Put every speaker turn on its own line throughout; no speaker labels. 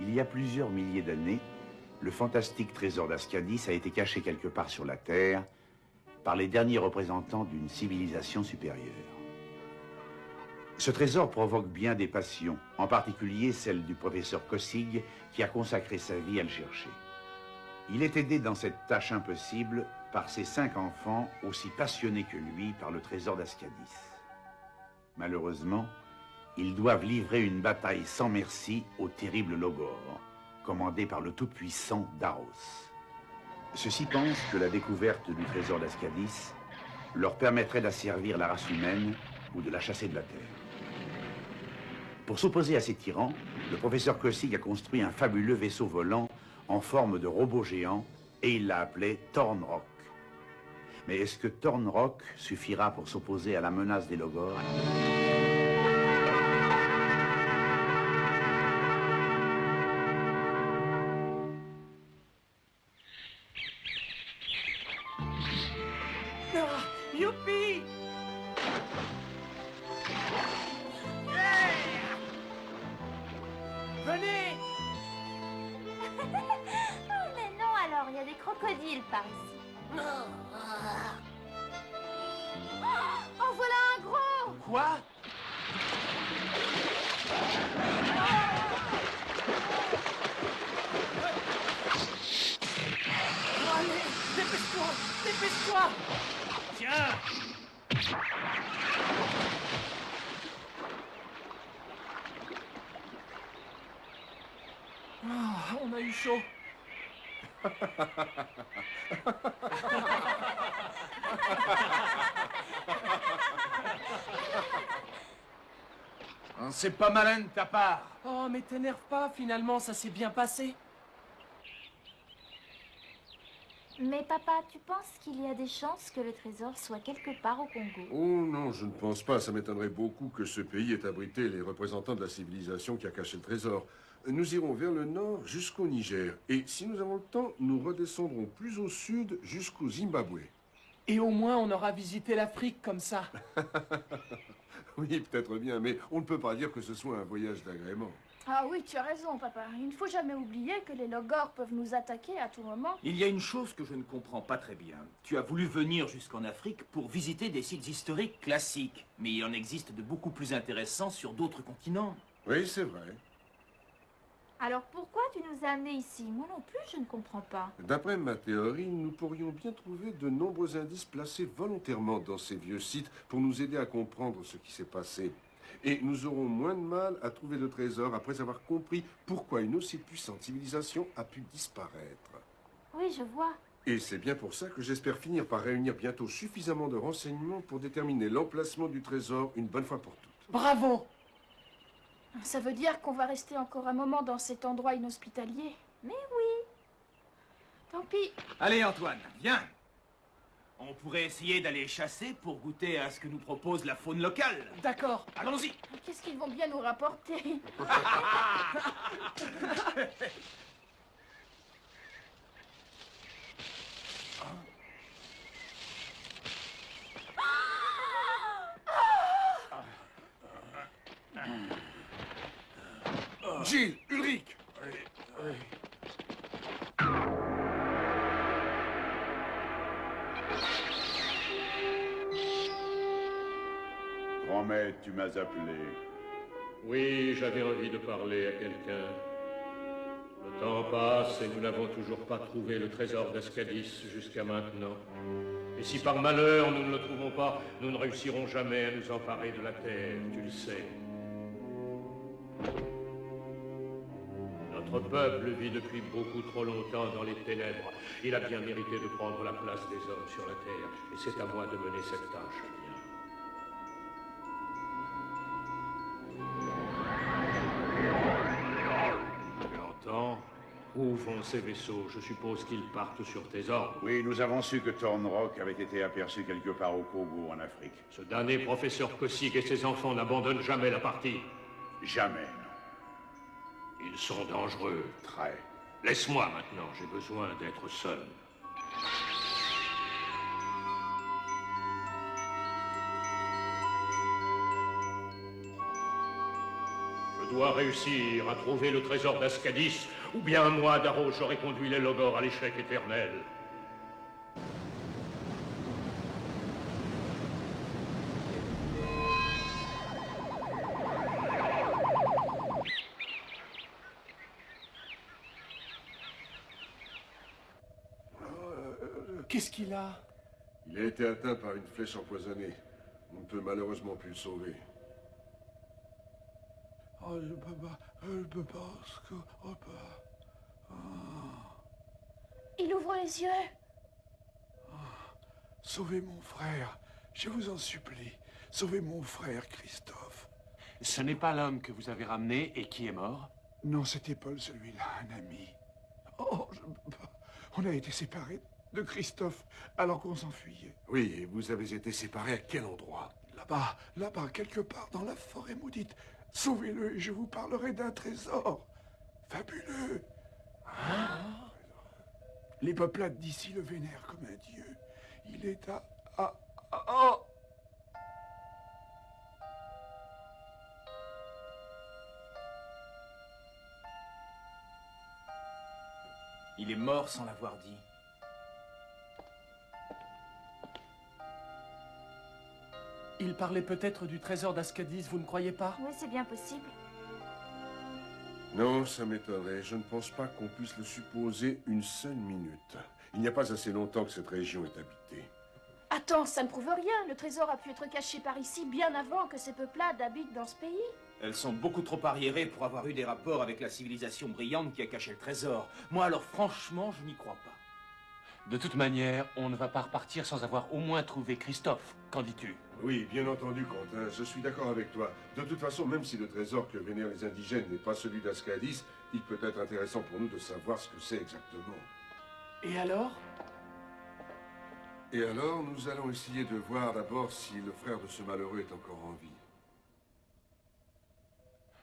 Il y a plusieurs milliers d'années, le fantastique trésor d'Ascadis a été caché quelque part sur la Terre par les derniers représentants d'une civilisation supérieure. Ce trésor provoque bien des passions, en particulier celle du professeur Kossig qui a consacré sa vie à le chercher. Il est aidé dans cette tâche impossible par ses 5 enfants aussi passionnés que lui par le trésor d'Ascadis. Malheureusement, ils doivent livrer une bataille sans merci au terrible Logor, commandé par le tout-puissant Daros. Ceux-ci pensent que la découverte du trésor d'Ascadis leur permettrait d'asservir la race humaine ou de la chasser de la Terre. Pour s'opposer à ces tyrans, le professeur Kossig a construit un fabuleux vaisseau volant en forme de robot géant et il l'a appelé Thornrock. Mais est-ce que Thornrock suffira pour s'opposer à la menace des Logors ?
Youpi! Venez!
Oh, mais non, alors, il y a des crocodiles par ici. Oh, voilà un gros!
Quoi? Allez, dépêche-toi! Dépêche-toi!
Tiens!
Oh, on a eu chaud.
C'est pas malin de ta part.
Oh, mais t'énerve pas, finalement, ça s'est bien passé.
Mais papa, tu penses qu'il y a des chances que le trésor soit quelque part au Congo?
Oh non, je ne pense pas. Ça m'étonnerait beaucoup que ce pays ait abrité les représentants de la civilisation qui a caché le trésor. Nous irons vers le nord jusqu'au Niger. Et si nous avons le temps, nous redescendrons plus au sud jusqu'au Zimbabwe.
Et au moins, on aura visité l'Afrique comme ça.
Oui, peut-être bien, mais on ne peut pas dire que ce soit un voyage d'agrément.
Ah oui, tu as raison, papa. Il ne faut jamais oublier que les Logors peuvent nous attaquer à tout moment.
Il y a une chose que je ne comprends pas très bien. Tu as voulu venir jusqu'en Afrique pour visiter des sites historiques classiques. Mais il en existe de beaucoup plus intéressants sur d'autres continents.
Oui, c'est vrai.
Alors pourquoi tu nous as amenés ici? Moi non plus, je ne comprends pas.
D'après ma théorie, nous pourrions bien trouver de nombreux indices placés volontairement dans ces vieux sites pour nous aider à comprendre ce qui s'est passé. Et nous aurons moins de mal à trouver le trésor après avoir compris pourquoi une aussi puissante civilisation a pu disparaître.
Oui, je vois.
Et c'est bien pour ça que j'espère finir par réunir bientôt suffisamment de renseignements pour déterminer l'emplacement du trésor une bonne fois pour toutes.
Bravo!
Ça veut dire qu'on va rester encore un moment dans cet endroit inhospitalier.
Mais oui.
Tant pis.
Allez Antoine, viens. On pourrait essayer d'aller chasser pour goûter à ce que nous propose la faune locale.
D'accord.
Allons-y.
Qu'est-ce qu'ils vont bien nous rapporter?
Gilles, Ulrich!
Grand-maître, tu m'as appelé.
Oui, j'avais envie de parler à quelqu'un. Le temps passe et nous n'avons toujours pas trouvé le trésor d'Ascadis jusqu'à maintenant. Et si par malheur nous ne le trouvons pas, nous ne réussirons jamais à nous emparer de la terre, tu le sais. Notre peuple vit depuis beaucoup trop longtemps dans les ténèbres. Il a bien mérité de prendre la place des hommes sur la terre. Et c'est à moi de mener cette tâche. Tu entends? Où vont ces vaisseaux? Je suppose qu'ils partent sur tes ordres.
Oui, nous avons su que Thornrock avait été aperçu quelque part au Congo, en Afrique.
Ce damné professeur Kossig et ses enfants n'abandonnent jamais la partie.
Jamais, non.
Ils sont dangereux.
Très.
Laisse-moi maintenant, j'ai besoin d'être seul. Je dois réussir à trouver le trésor d'Ascadis, ou bien moi, Darrow, j'aurais conduit les Logors à l'échec éternel.
Qu'est-ce qu'il a?
Il a été atteint par une flèche empoisonnée. On ne peut malheureusement plus le sauver.
Oh, je peux pas, oh, pas.
Il ouvre les yeux.
Sauvez mon frère, je vous en supplie. Sauvez mon frère, Christophe.
Ce n'est pas l'homme que vous avez ramené et qui est mort?
Non, c'était Paul, celui-là, un ami. Oh, je peux pas. On a été séparés de Christophe alors qu'on s'enfuyait.
Oui, et vous avez été séparés à quel endroit?
Là-bas, quelque part dans la forêt maudite. Sauvez-le et je vous parlerai d'un trésor fabuleux. Les peuplades d'ici le vénèrent comme un dieu. Il est oh!
Il est mort sans l'avoir dit.
Il parlait peut-être du trésor d'Ascadis, vous ne croyez pas?
Oui, c'est bien possible.
Non, ça m'étonnerait. Je ne pense pas qu'on puisse le supposer une seule minute. Il n'y a pas assez longtemps que cette région est habitée.
Attends, ça ne prouve rien. Le trésor a pu être caché par ici bien avant que ces peuplades habitent dans ce pays.
Elles sont beaucoup trop arriérées pour avoir eu des rapports avec la civilisation brillante qui a caché le trésor. Moi, alors franchement, je n'y crois pas.
De toute manière, on ne va pas repartir sans avoir au moins trouvé Christophe. Qu'en dis-tu?
Oui, bien entendu, Quentin, je suis d'accord avec toi. De toute façon, même si le trésor que vénèrent les indigènes n'est pas celui d'Ascadis, il peut être intéressant pour nous de savoir ce que c'est exactement.
Et alors?
Et alors, nous allons essayer de voir d'abord si le frère de ce malheureux est encore en vie.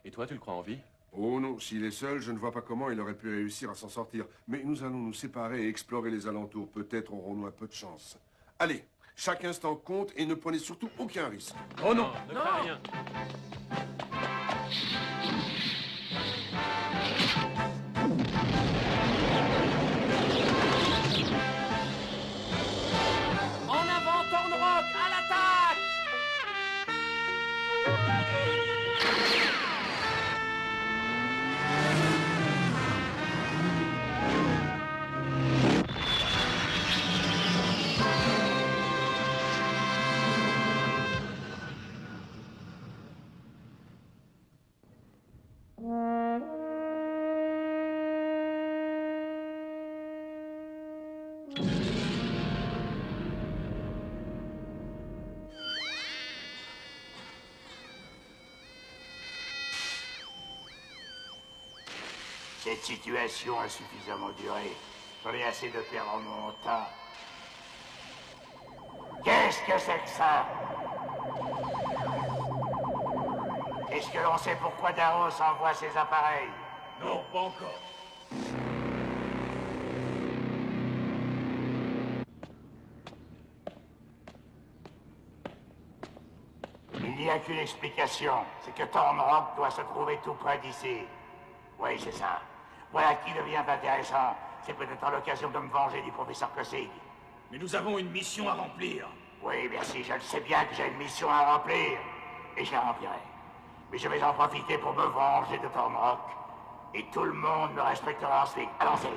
Et toi, tu le crois en vie?
Oh non, s'il est seul, je ne vois pas comment il aurait pu réussir à s'en sortir. Mais nous allons nous séparer et explorer les alentours. Peut-être aurons-nous un peu de chance. Allez, chaque instant compte et ne prenez surtout aucun risque.
Oh non, ne fais rien.
En avant, Thornrock, à l'attaque!
Cette situation a suffisamment duré. J'en ai assez de perdre mon temps. Qu'est-ce que c'est que ça? Est-ce que l'on sait pourquoi Darrow envoie ses appareils?
Non, pas encore.
Il n'y a qu'une explication. C'est que Thornrock doit se trouver tout près d'ici. Oui, c'est ça. Voilà qui devient intéressant. C'est peut-être l'occasion de me venger du professeur Cossig.
Mais nous avons une mission à remplir.
Oui, merci, je le sais bien que j'ai une mission à remplir. Et je la remplirai. Mais je vais en profiter pour me venger de Thornrock. Et tout le monde me respectera ensuite. Avancez.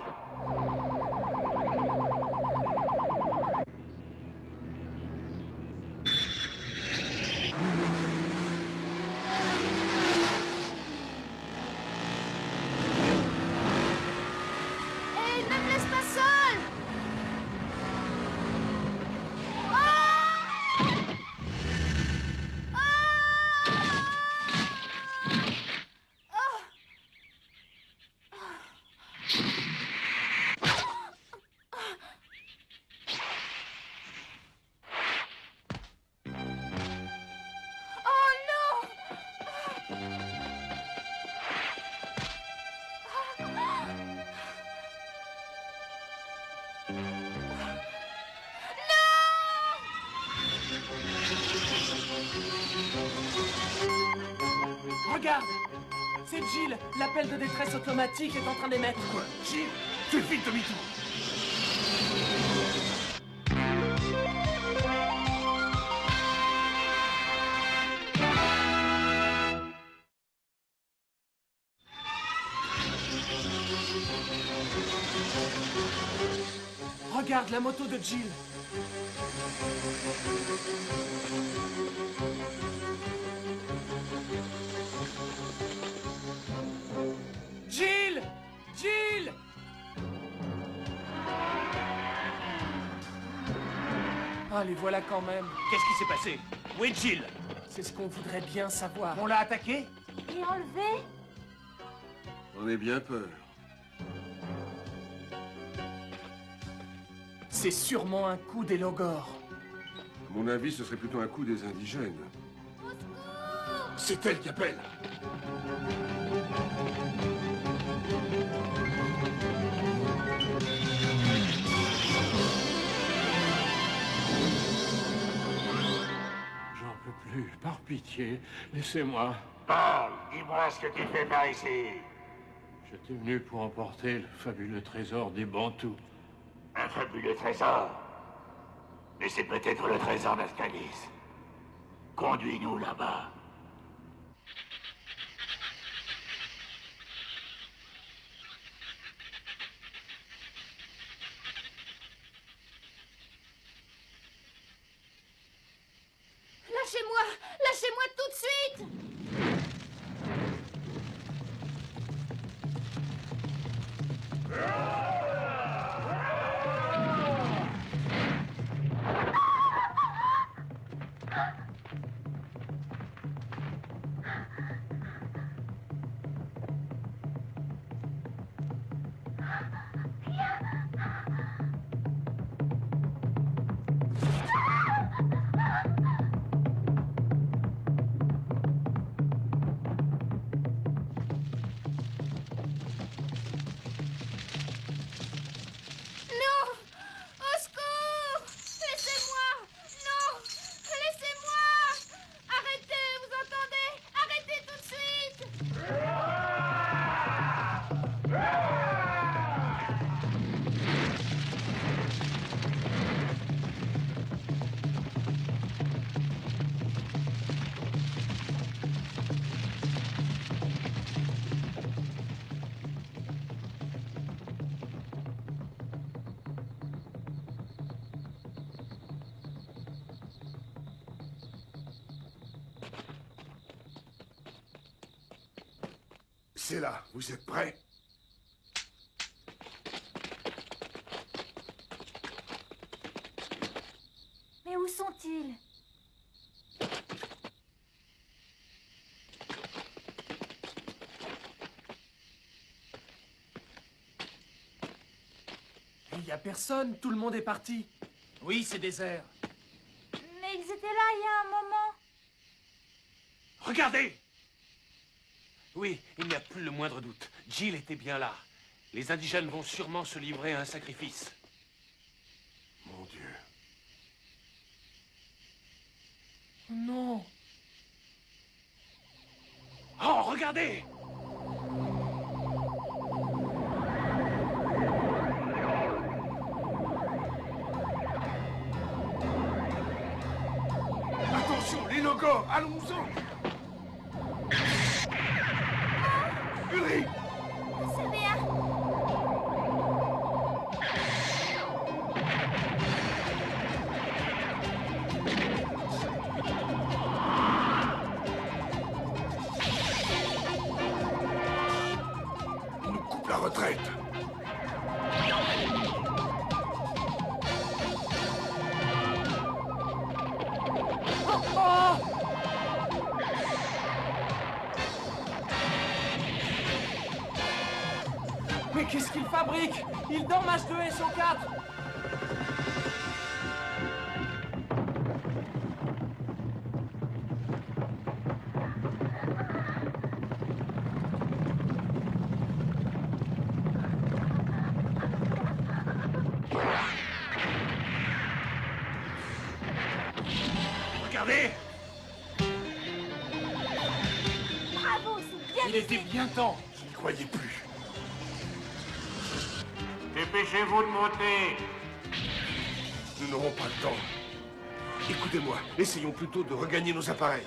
Hé, ne me laisse pas seul! Ah! Ah!
C'est Jill. L'appel de détresse automatique est en train d'émettre.
Quoi? Jill? Fais vite demi-tour.
Regarde la moto de Jill. Jill! Jill! Ah, les voilà quand même.
Qu'est-ce qui s'est passé? Où est Jill?
C'est ce qu'on voudrait bien savoir.
On l'a attaqué?
Et enlevé?
On est bien peur.
C'est sûrement un coup des Logors.
À mon avis, ce serait plutôt un coup des indigènes.
C'est elle qui appelle.
J'en peux plus, par pitié, laissez-moi.
Parle, dis-moi ce que tu fais par ici.
J'étais venu pour emporter le fabuleux trésor des Bantous.
Un fabuleux trésor. Mais c'est peut-être le trésor d'Ascadis. Conduis-nous là-bas.
Lâchez-moi! Lâchez-moi tout de suite! Non! Au secours! Laissez-moi! Non! Laissez-moi! Arrêtez, vous entendez? Arrêtez tout de suite!
C'est là. Vous êtes prêts?
Mais où sont-ils?
Il y a personne, tout le monde est parti.
Oui, c'est désert.
Mais ils étaient là il y a un moment.
Regardez! Oui, il n'y a plus le moindre doute. Jill était bien là. Les indigènes vont sûrement se livrer à un sacrifice.
Mon Dieu.
Non.
Oh, regardez!
Attention, les Logors, allons-en! Ulrich!
C'est bien.
On nous coupe la retraite.
Mais qu'est-ce qu'ils fabriquent? Ils dorment H2 et SO4.
Regardez!
Bravo, c'est bien
Il était
fait.
bien temps.
Je n'y croyais plus.
Dépêchez-vous de monter.
Nous n'aurons pas le temps. Écoutez-moi, essayons plutôt de regagner nos appareils.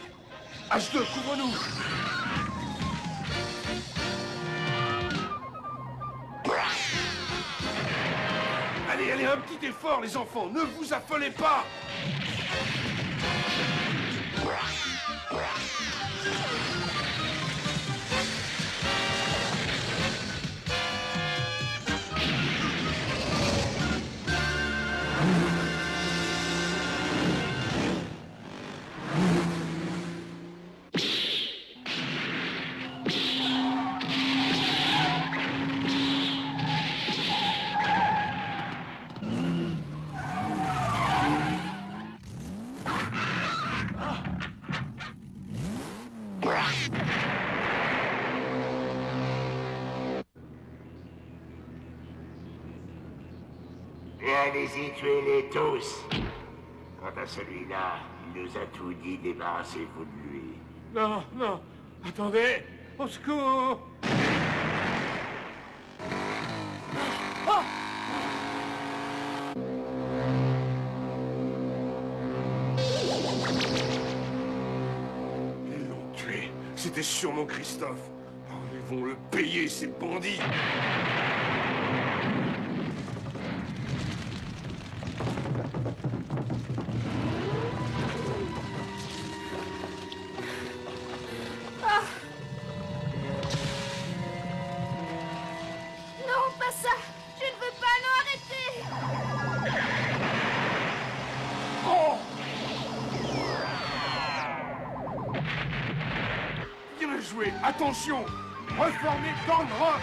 H2, couvre-nous! Allez, allez, un petit effort, les enfants, ne vous affolez pas!
Et allez-y, tuez-les tous. Quant à celui-là, il nous a tout dit, débarrassez-vous de lui.
Non, non. Attendez. Au secours.
Ils l'ont tué. C'était sûrement Christophe. Oh, ils vont le payer, ces bandits.
Non, pas ça. Je ne veux pas, non, arrêtez.
Bien joué. Attention. Reformez dans le roc.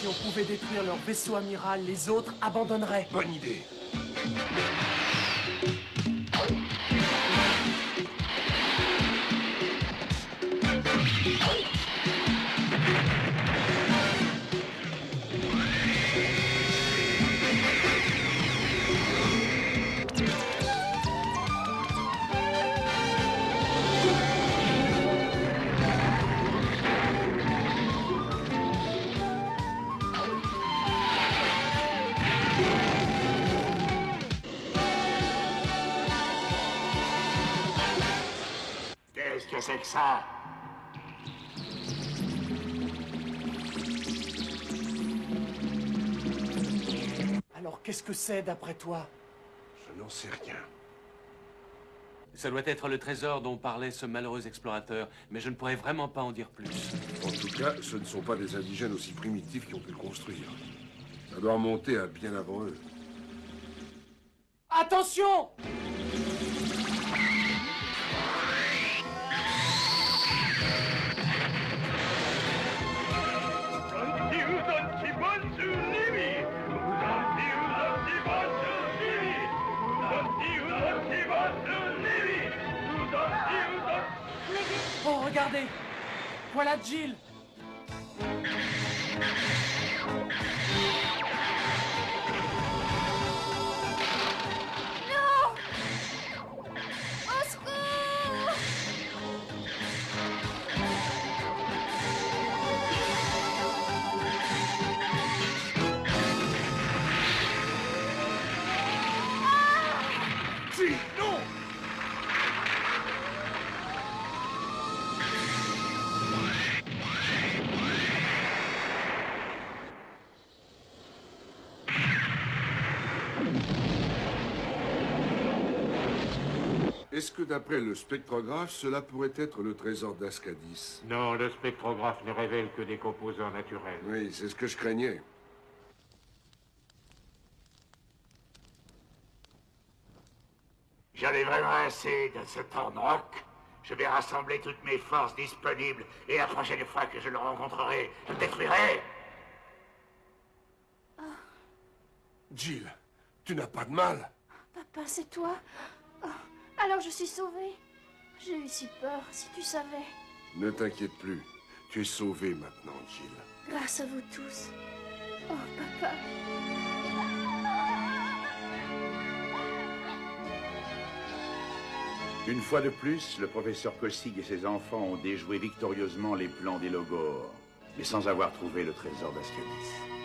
Si on pouvait détruire leur vaisseau amiral, les autres abandonneraient.
Bonne idée.
Qu'est-ce que c'est que ça?
Alors qu'est-ce que c'est d'après toi?
Je n'en sais rien.
Ça doit être le trésor dont parlait ce malheureux explorateur, mais je ne pourrais vraiment pas en dire plus.
En tout cas, ce ne sont pas des indigènes aussi primitifs qui ont pu le construire. Ça doit remonter à bien avant eux.
Attention! Oh, regardez! Voilà Jill!
Non. Au secours.
Si, non! Est-ce que d'après le spectrographe, cela pourrait être le trésor d'Ascadis?
Non, le spectrographe ne révèle que des composants naturels.
Oui, c'est ce que je craignais.
J'en ai vraiment assez de ce Tornrock. Je vais rassembler toutes mes forces disponibles et la prochaine fois que je le rencontrerai, je le détruirai.
Jill, tu n'as pas de mal?
Papa, c'est toi? Oh, alors je suis sauvée. J'ai eu si peur, si tu savais.
Ne t'inquiète plus. Tu es sauvée maintenant, Jill.
Grâce à vous tous. Oh, papa.
Une fois de plus, le professeur Kossig et ses enfants ont déjoué victorieusement les plans des Logor, mais sans avoir trouvé le trésor d'Ascadis.